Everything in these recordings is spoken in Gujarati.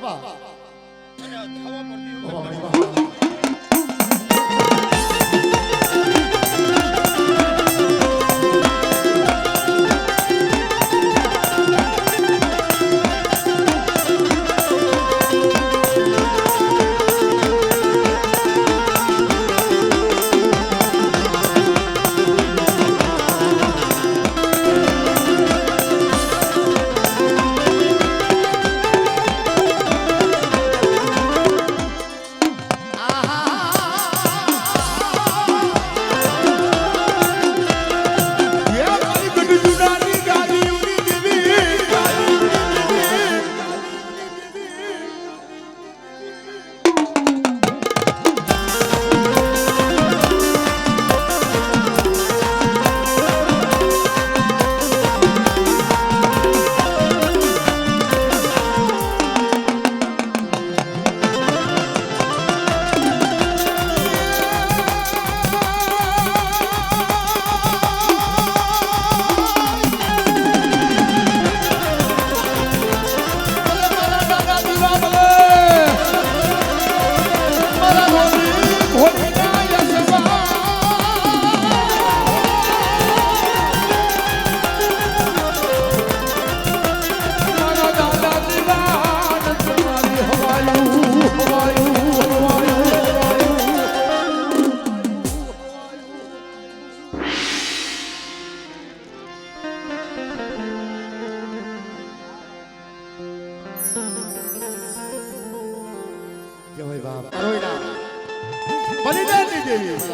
બાબા અને થવા પડતી બાબા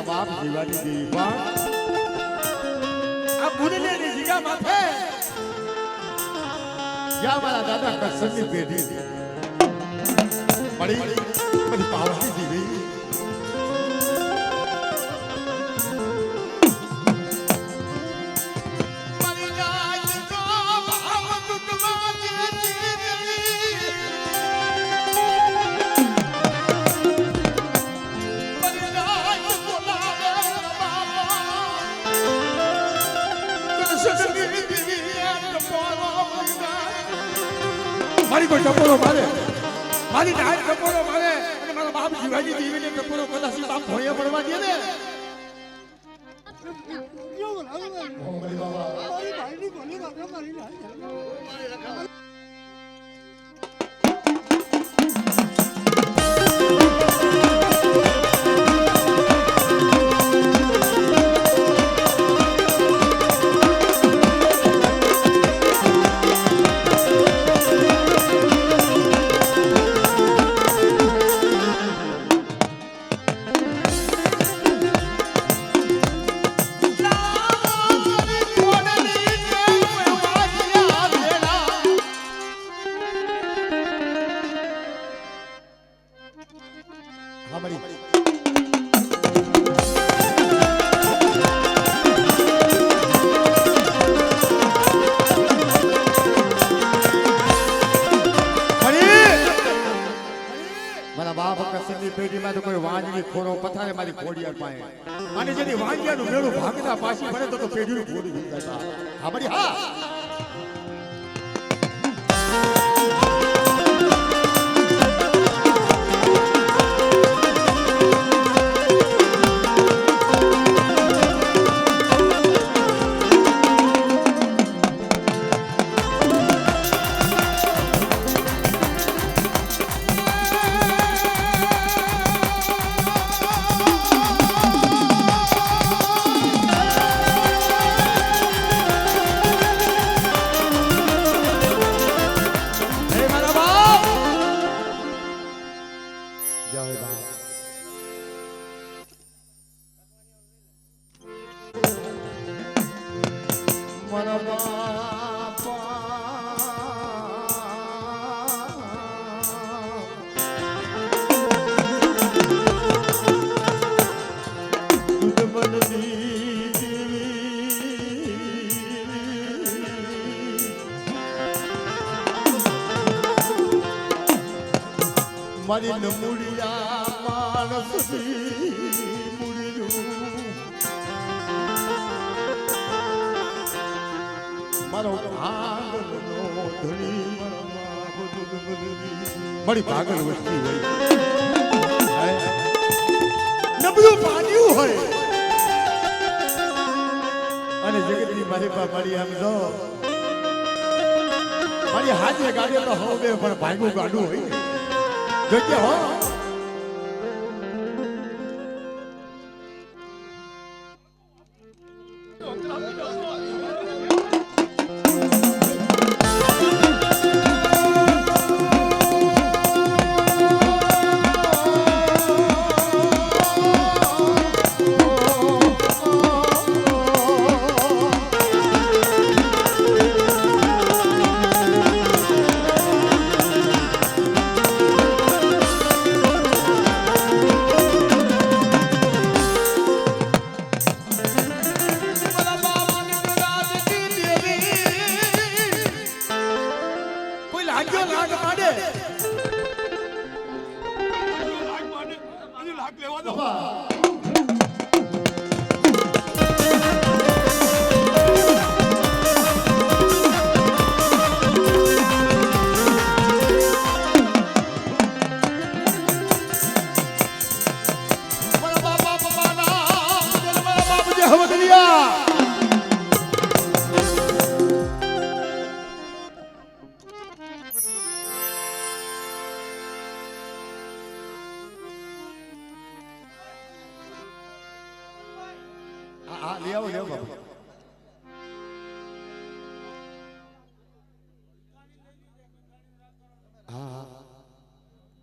બાપ જીવાની દેવી પણ આ ભૂલને જીગા માથે યા મારા દાદા કસનની પેઢી મળી બધી પાવતી દીવી મારી કોઈ ટપોરો મારે મારી ડાય ટપોરો મારે અને મારા બાપ જીવાજી દેવીને ટપોરો કદાચ બાપ ભોયા પડવા દે ને પેઢીમાં તો કોઈ વાંજની ખોરો પથારે મારી ઘોડિયાર પાસે અને જેની વાંજિયાનું મેળું ભાગતા પાછી ભરે તો પેઢીનું ઘોડી ભૂલતા હા બડી હા મારી નમુડિયા માણસની મુડિયું મારો ભાગનો ધણી મારા બધું મારી ભાગલ વસ્તી હોય હે? નબળું પાડ્યું હોય અને જગતની મારી પા મારી આમ જો મારી હાથે ગાડી તો હવે પણ ભાગું ગાડું હોય જોજે હો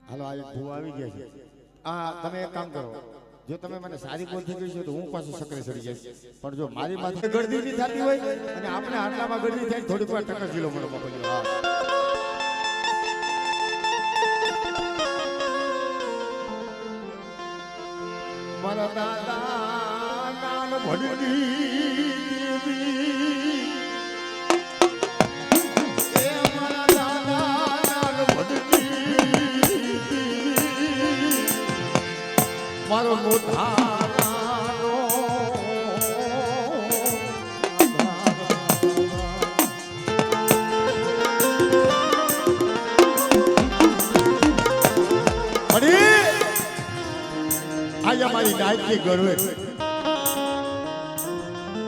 હાલો આ ભૂ આવી ગયા છે તમે એક કામ કરો જો તમે મને સારી બોલ થઈ ગઈ છે તો હું પાછું સકરે ચડી જઈશ પણ જો મારી માથે ગળદી ની થતી હોય અને આપણે આટલામાં ગળદી થાય થોડીક વાર ટક્કર કિલો મને મોકલજો હા મારા દાદા નાન ભડડી દેવી એ મારા દાદા નાન ભડડી મારો મોઢાનો મારી નાયકની ગણવત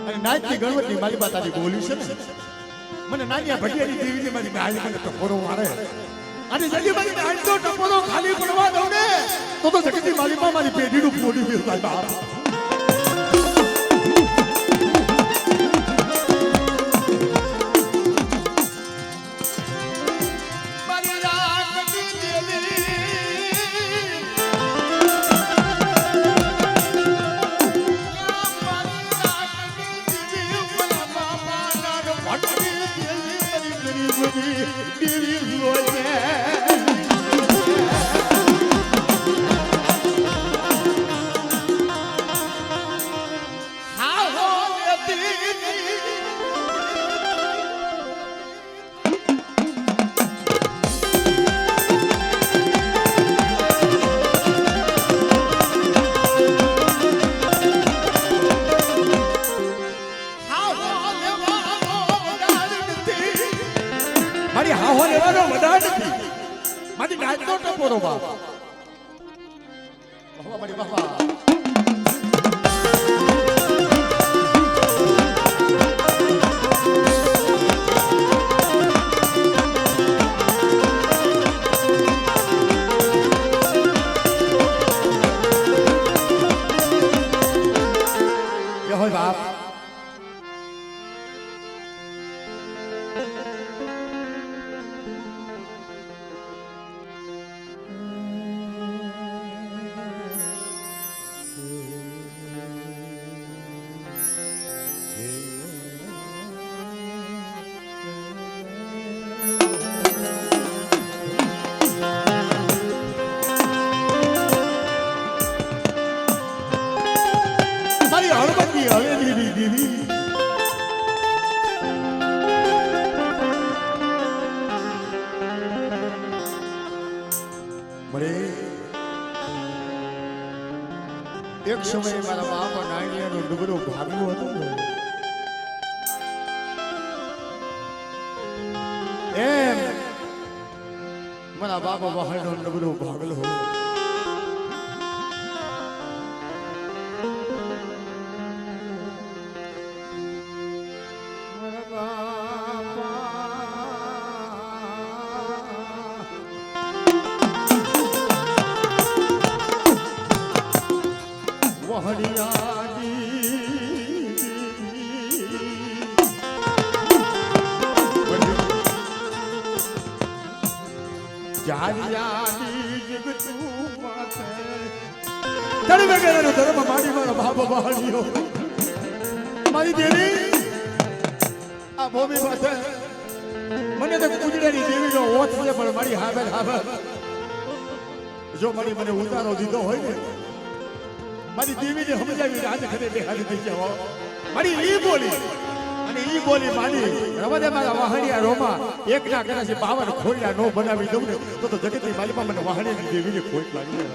અને નાયકની ગણવતની મારી બાતાની બોલી છે ને મને નાનિયા ભટિયાની દેવીની મારી નાય મને ટપોરો મારે અને જલ્દી મારી નાય તો ટપોરો ખાલી પડવા દઉં ને તો જગતની મારી માં મારી પેઢીનું પોડી ફેરવાય બાપ એક સમયે મારા બાપા નાણિયાનો ડુગરો ભાગ્યો હતો ને એમ મારા બાબા વહાણનો નબળો ભાગલો મારી દેવી આ ભૂમિ માથે મને તો કુજડાની દેવીનો ઓથ છે પણ મારી હાબર જો મને ઉતારો દીધો હોય ને મારી દેવીને સમજાવી રાજ ખરે દેખાડી થઈ જાવ મારી ઈ બોલી અને ઈ બોલી માની રમદે મારા વાહણિયા રોમા એક ના કદાચ 52 ખોડિયા નો બનાવી દઉં ને તો જગતની માલિકા મને વાહણિયાની દેવીને ખોટ લાગી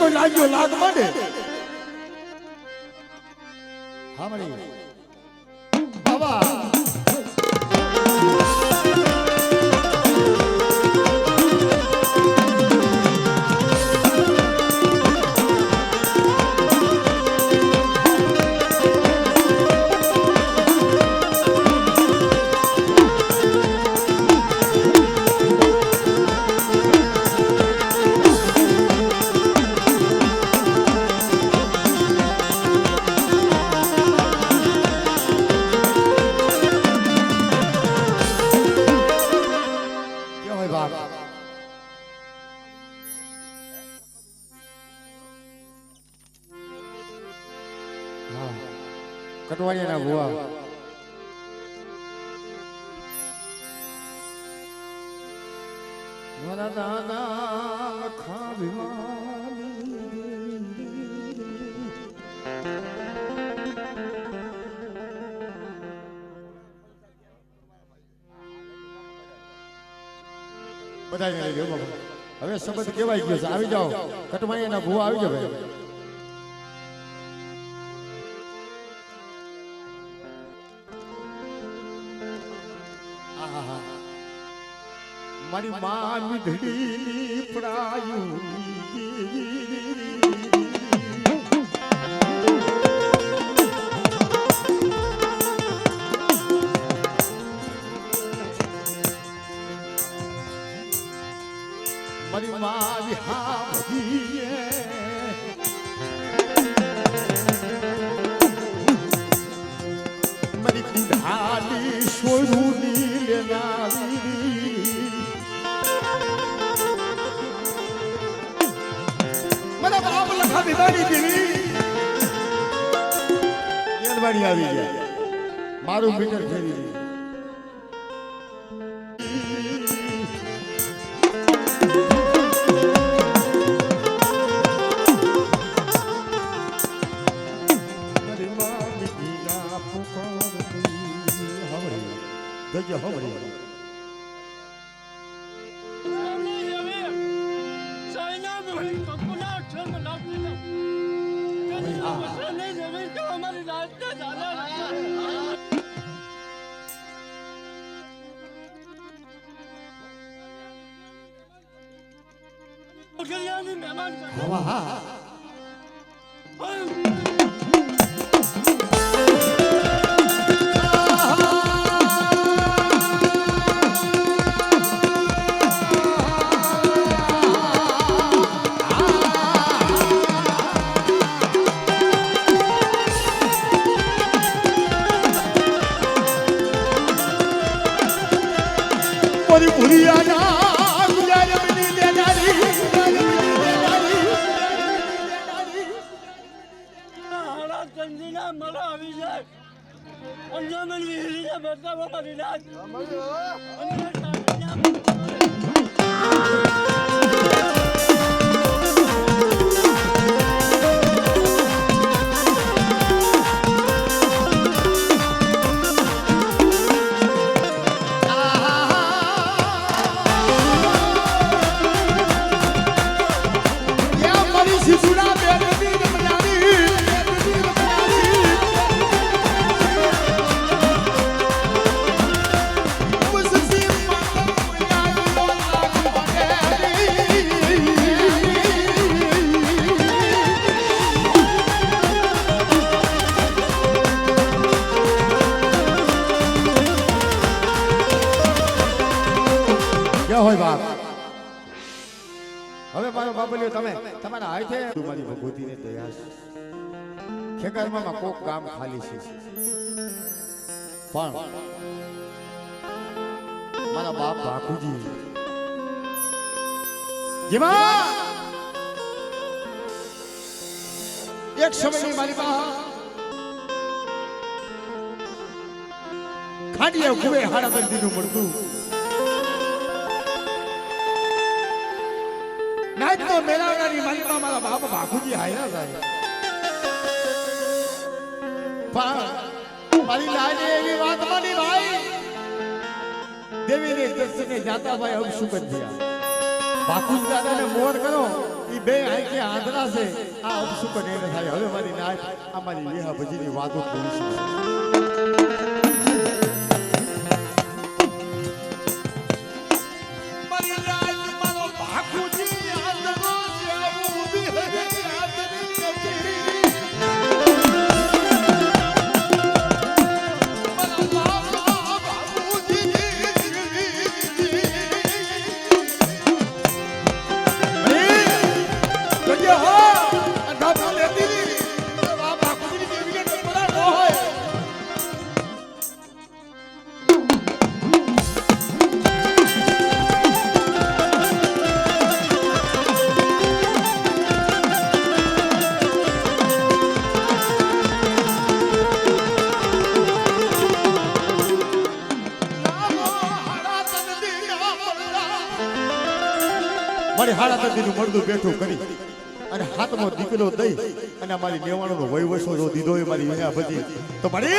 કોઈ લાગ્યો લાગ માંડે હામણી બાબા કટવાડિયાના ભુવા મારા દાદા બધા હવે શબ્દ કેવાય ગયો છે આવી જાઓ કટવાડિયાના ભુવા આવી જાવ મારી માં મીઠડી પડાયું મારી માં વિહાવીએ મારી કુડાલી સોરુની લેનારી આવી ગયા મારું મીટર ફેરી વળી કંકુના ઠંગ નાખી દો. કદી વસને જમીન કે અમારી રાસ્તે ચાલે. કલ્યાણની મહેમાન કરે. હા હા હારા ચંદીના મરો આવી જાય. અંજામન વિહરીને બતાવો મારી રાત. અંદર ચાંદીના હોય બાપ. હવે મારો બાબલિયો તમે તમારા હાથે મારી ભગવતીને દયા છે. ખેકરમાં કોક ગામ ખાલી છે પણ મારા બાપ બાપુજી જેમાં એક સમયની મારી બા ખાડીએ ગુવે હાડા બંધીનું મળતું નાચ તો મેળવનારી માલિકા મારા બાપ બાપુજી હાયરા થાય. પણ મારી લાજે એવી વાત માની ભાઈ દેવીને દર્શને જાતા ભાઈ હવે શું કરી થયા બાપુજી દાદાને મોર કરો એ બે આંખે આંધળા છે. આ હવે શું કરી થાય. હવે મારી નાચ આ મારી વિહા ભજીની વાતો કરી છે. મારી હાડા તંદીનું મળદું બેઠું કરી અને હાથમાં દીકરો દઈ અને અમારી નેવાણોનો વહીવસો જો દીધો એ મારી વિહા ભજી તો મારી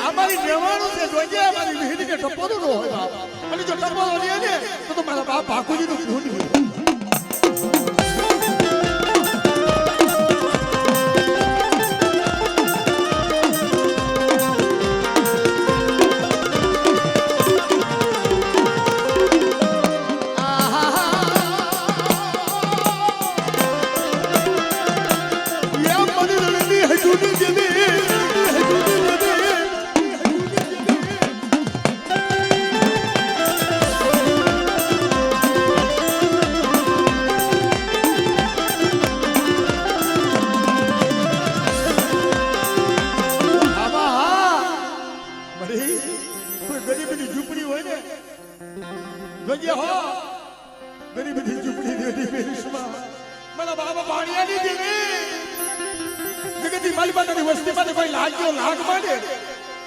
આ મારી નેવાણું છે જોજે મારી વિહીને ટપોરો નો હોય બાપ. અને જો ટપોરો લે ને તો મારા બાપ બાકુજીનું ભૂલ હોય.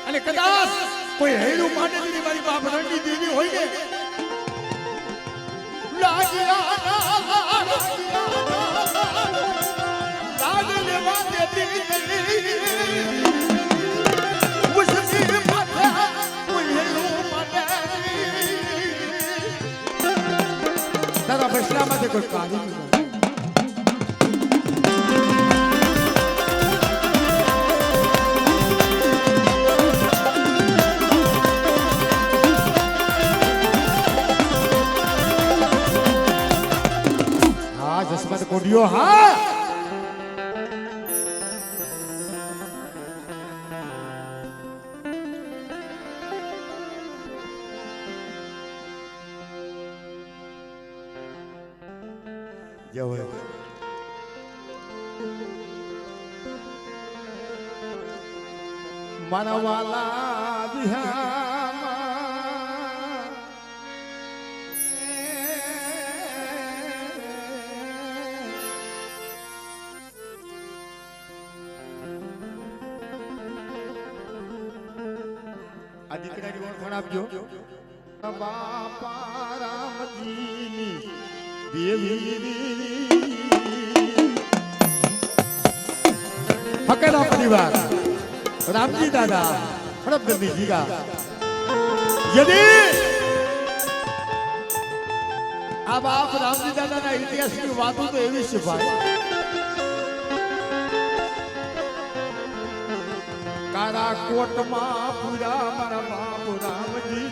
અને કદાચ કોઈ હેરું માટે મારી બાપ રંડી દેવી હોય ને લાગ લેવા દેતી તારા બસલામાંથી કોઈ કાઢી નહીં. ગોપીઓ હા જય હોય મારા વાલા વિહામાં આ દીકરાની ઓળખાણ આપજો બાપા રામજીની દેવી હકેલા પરિવાર रामजी दादा हड़प कर दीजिएगा यदि अब आप रामजी दादा ना इतिहास की बातों तो एवी से भाई कारा कोट मां पूरा मारा बाप रामजी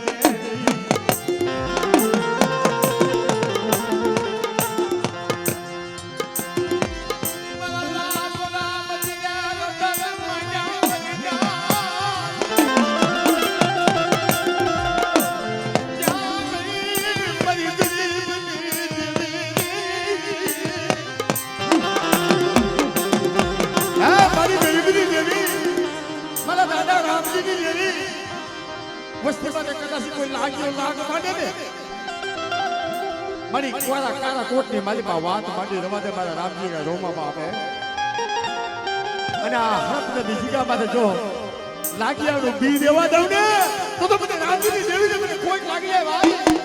મારી કોરા કારા કોટની મારી માં વાત માંડી રવા દે મારા રામજીના રોમામાં આવે અને આ હરપ નદી જીગામાં જો લાગિયાનું બી દેવા દઉં ને તો મને રામજીની દેવીને મને કોઈ લાગી જાય ભાઈ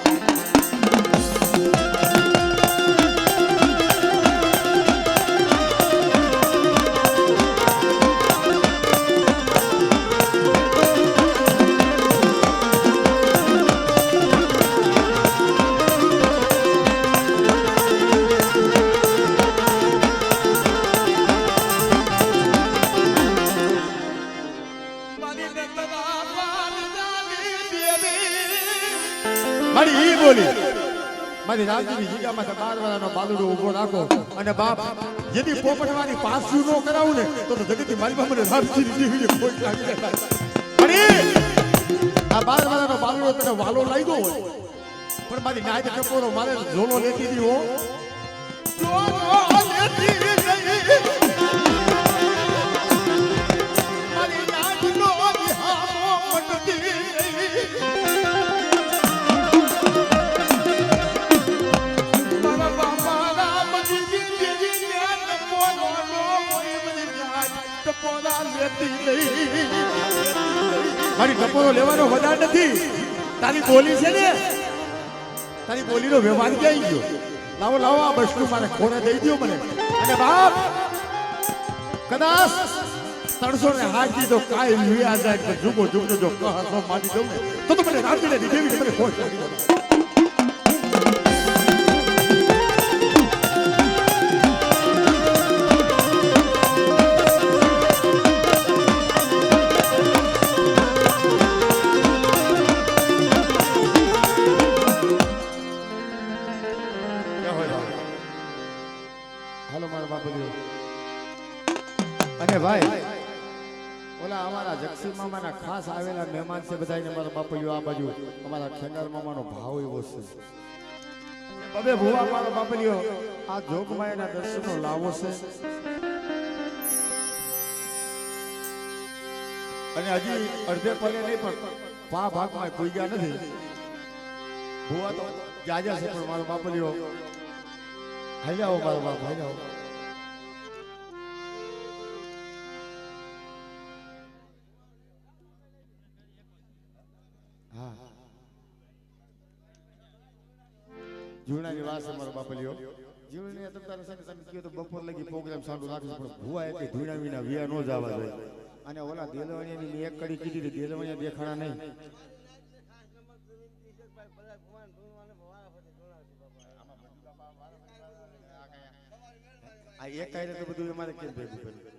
મારી રામજીની જગ્યામાં 12 વાળાનો બાલુડો ઊભો રાખો અને બાપ જેની પોપટવાની પાછું ન કરાવું ને તો જગતની મારી બાપ મને રામજીની દેવીને કોઈ લાગી જાય અરે આ 12 વાળાનો બાલુડો તને વાલો લાગ્યો હોય પણ મારી નાય ટપોરો મારે ઝોલો લેતી દી હો ઝોલો લેતી નહીં મારી નાયનો વિહામો મટતી નહીં મારી ટપોરો લેવાનો વધાર નથી તારી બોલી છે ને તારી બોલીનો વ્યવહાર ક્યાં ગયો લાવો લાવો આ બસનું મારે ખોને દઈ દો મને અને બાપ કદાચ 308 દીધો કાય લુયા જાય તો જુગો જુગો જો કહો મારી દઉં ને તો મને રામજીને દેવી મને ખોટ લાગી દો અને ભાઈ ઓલા અમારા જક્ષી મામાના ખાસ આવેલા મહેમાન છે બધાને મારા બાપુયો આ બાજુ અમારા ખેંગાર મામાનો ભાવ એવો છે બબે ભુવા મારો બાપલિયો આ જોગમાયાના દર્શનો લાવો છે અને હજી અડધે પલે નહીં પણ પા ભાગમાં કોઈ ગયા નથી ભુવા તો જાજા છે પણ મારો બાપલિયો હાઈ જાઓ મારો બાપ હાઈ જાઓ જૂનાની વાત છે મારો બાપલિયો જીવનની તમતાર સાથે તમે કીધું તો બપોર લગી પ્રોગ્રામ ચાલુ રાખજો પણ ભુવા એટલે ધૂણા વિના વિયા નો જવા જોઈએ અને ઓલા દેલવાણીયાની મેં એક કડી કીધી હતી દેલવાણીયા દેખાણા નહીં આ એક કાયદે તો બધું અમારે કેમ ભેગું કર્યું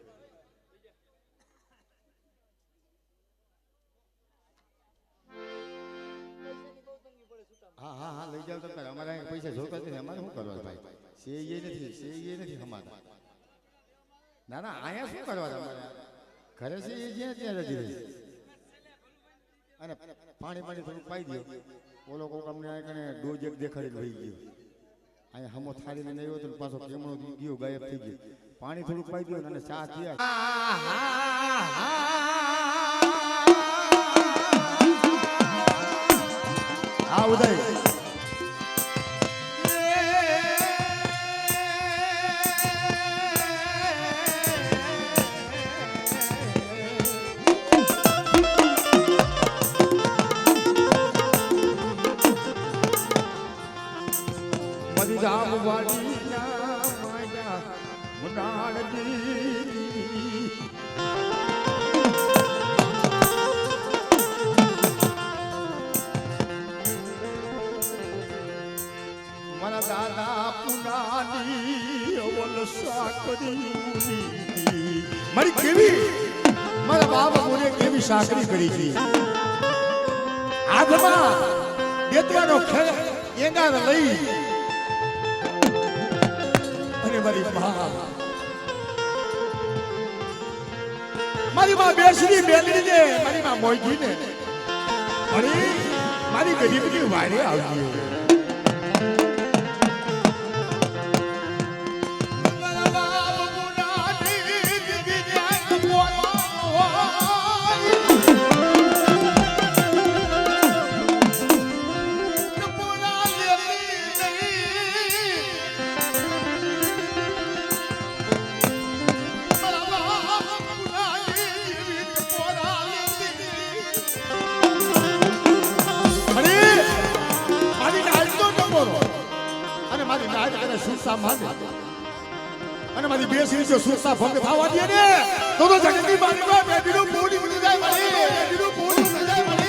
હા હા હા લઈ જાવ તમે અમારે પૈસા જોતા નથી અમારે શું કરવા ભાઈ છે એ નથી હમાતા. ના ના અહીંયા શું કરવા તમારે ઘરે છે એ જ્યાં ત્યાં રજી રહી. અને પાણી થોડું પાઈ દો. ઓલો કોક અમને આ કણે ડોજ એક દેખાડી વહી ગયો. અહીંયા હમો થાળીને નહીં હોય તો પાછો કેમણો ગયો ગાયબ થઈ ગયો. પાણી થોડુંક પાઈ દો અને ચા થયા. હા ઉદય મારા દાદા પુનાની અવલસા કરી મારી કેવી મારા બાપ મને કેવી સાકરી કરી છે. હાથમાં બેતવાનો એંગાર લઈ અને મારી માં બેસરી બેલડી ને મારી માં મોઈ ને મારી ગરીબની વારે આવી. અને મારી બેસી જો સુરસા ભંગ થવા દે ને તો જગતની બારીમાં બેડીનું પૂરી ઉડી જાય મારી બેડીનું પૂરી ઉડી જાય મારી.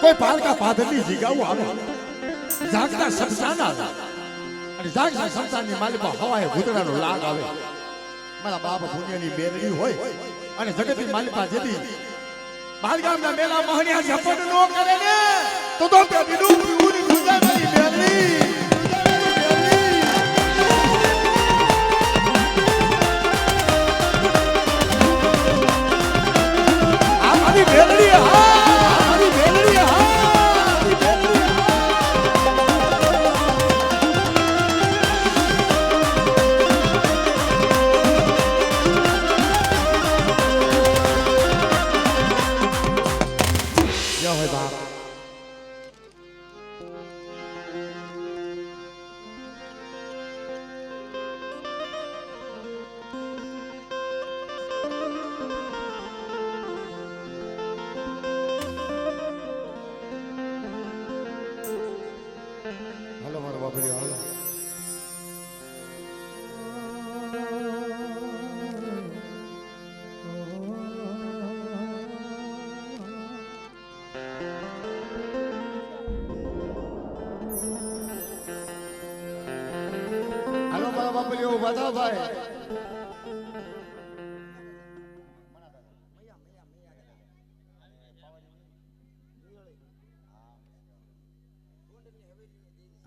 કોઈ પાલકા પાદરની જીગાવું આવે જાગતા શમશાન આવે અને જાગતા શમશાનની માલિકમાં હવાએ ભૂતડાનો લાગ આવે. મારા બાપ પુણ્યની બેરડી હોય અને જગતની માલિકા જેથી બાલગામના મેલા મહણિયા ઝપટ નો કરે ને તો પેડીનું પૂરી ગુજાય મારી બેરડી. આ મારી બેરડી હા બતાવો ભાઈ.